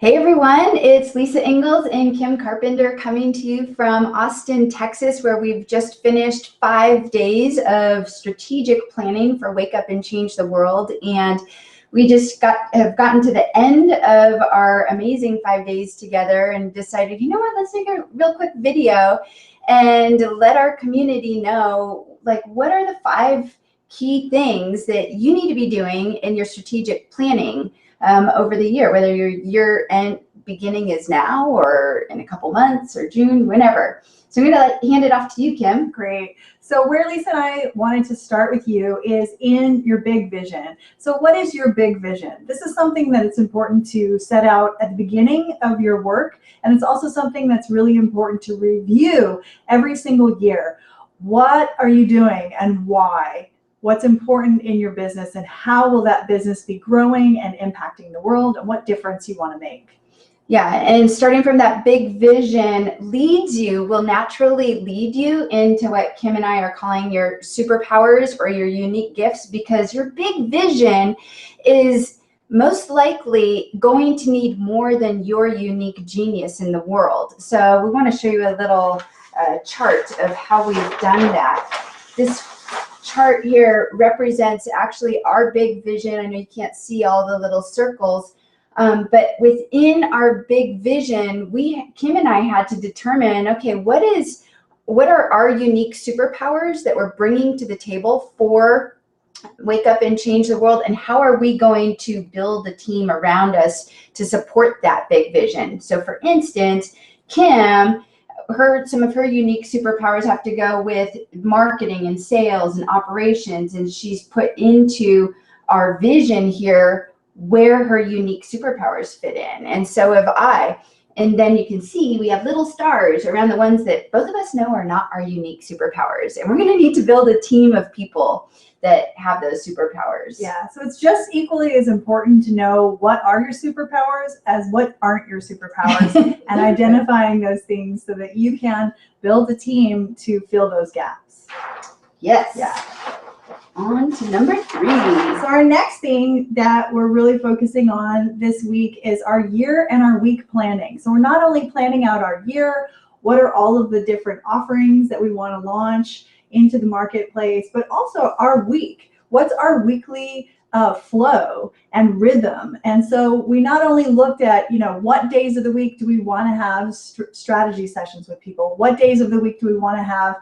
Hey everyone, it's Lisa Ingalls and Kim Carpenter coming to you from Austin, Texas, where we've just finished 5 days of strategic planning for Wake Up and Change the World. And we just have gotten to the end of our amazing 5 days together and decided, you know what, let's make a real quick video and let our community know, like, what are the 5 key things that you need to be doing in your strategic planning over the year, whether your year-end beginning is now or in a couple months or June, whenever. So I'm going to hand it off to you, Kim. Great. So where Lisa and I wanted to start with you is in your big vision. So what is your big vision? This is something that it's important to set out at the beginning of your work, and it's also something that's really important to review every single year. What are you doing and why? What's important in your business, and how will that business be growing and impacting the world, and what difference you want to make? Yeah, and starting from that big vision will naturally lead you into what Kim and I are calling your superpowers or your unique gifts, because your big vision is most likely going to need more than your unique genius in the world. So we want to show you a little chart of how we've done that. This chart here represents actually our big vision. I know you can't see all the little circles, but within our big vision, Kim and I had to determine, okay, what are our unique superpowers that we're bringing to the table for Wake Up and Change the World, and how are we going to build a team around us to support that big vision? So for instance, Kim, some of her unique superpowers have to go with marketing and sales and operations, and she's put into our vision here where her unique superpowers fit in. And so have I. And then you can see we have little stars around the ones that both of us know are not our unique superpowers. And we're going to need to build a team of people that have those superpowers. Yeah, so it's just equally as important to know what are your superpowers as what aren't your superpowers, and identifying those things so that you can build a team to fill those gaps. Yes. Yeah. On to number 3. So our next thing that we're really focusing on this week is our year and our week planning. So we're not only planning out our year, what are all of the different offerings that we want to launch into the marketplace, but also our week. What's our weekly flow and rhythm? And so we not only looked at, what days of the week do we want to have strategy sessions with people? What days of the week do we want to have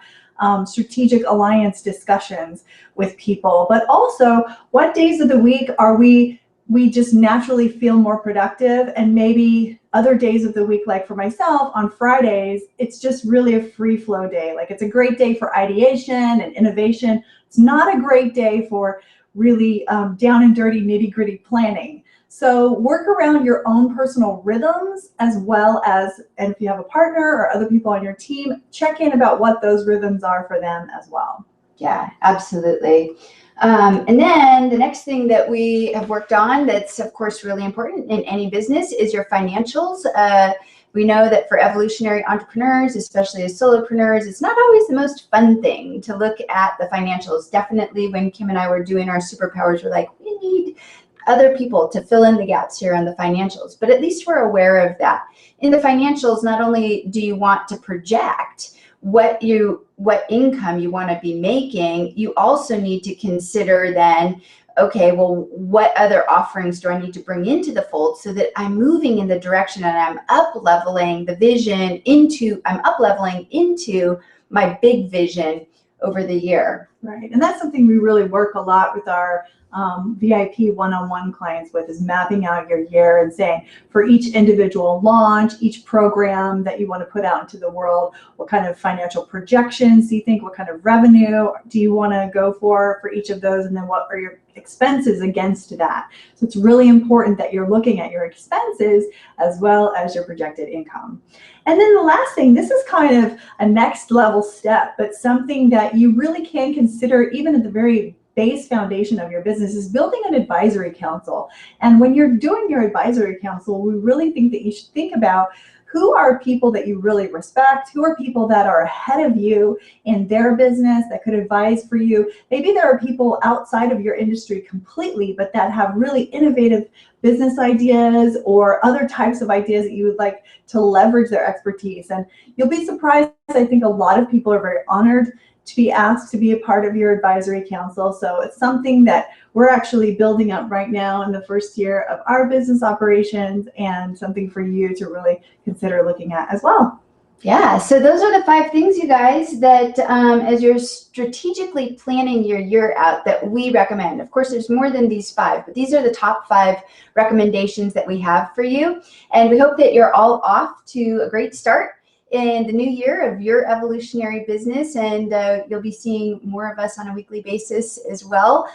strategic alliance discussions with people? But also, what days of the week are we just naturally feel more productive, and maybe other days of the week, like for myself on Fridays, it's just really a free flow day. Like, it's a great day for ideation and innovation. It's not a great day for really down and dirty nitty gritty planning. So work around your own personal rhythms, as well as, and if you have a partner or other people on your team, check in about what those rhythms are for them as well. Yeah, absolutely. And then the next thing that we have worked on that's, of course, really important in any business is your financials. We know that for evolutionary entrepreneurs, especially as solopreneurs, it's not always the most fun thing to look at the financials. Definitely when Kim and I were doing our superpowers, we're like, we need other people to fill in the gaps here on the financials, but at least we're aware of that. In the financials, not only do you want to project what income you want to be making, you also need to consider then, okay, well, what other offerings do I need to bring into the fold so that I'm moving in the direction and I'm up-leveling the vision I'm up-leveling into my big vision over the year. Right, and that's something we really work a lot with our VIP one-on-one clients with, is mapping out your year and saying, for each individual launch, each program that you want to put out into the world, what kind of financial projections do you think, what kind of revenue do you want to go for each of those, and then what are your expenses against that. So it's really important that you're looking at your expenses as well as your projected income. And then the last thing, this is kind of a next level step, but something that you really can consider even at the very base foundation of your business, is building an advisory council. And when you're doing your advisory council, we really think that you should think about who are people that you really respect? Who are people that are ahead of you in their business that could advise for you? Maybe there are people outside of your industry completely, but that have really innovative business ideas or other types of ideas that you would like to leverage their expertise. And you'll be surprised. I think a lot of people are very honored to be asked to be a part of your advisory council. So it's something that we're actually building up right now in the first year of our business operations, and something for you to really consider looking at as well. Yeah, so those are the 5 things, you guys, that as you're strategically planning your year out, that we recommend. Of course, there's more than these 5, but these are the top 5 recommendations that we have for you. And we hope that you're all off to a great start in the new year of your evolutionary business, and you'll be seeing more of us on a weekly basis as well,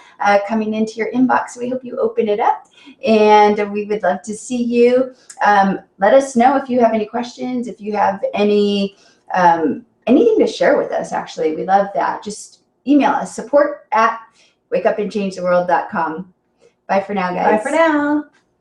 coming into your inbox. So we hope you open it up, and we would love to see you. Let us know if you have any questions, if you have any anything to share with us. Actually, we love that. Just email us, support@wakeupandchangetheworld.com. Bye for now, guys. Bye for now.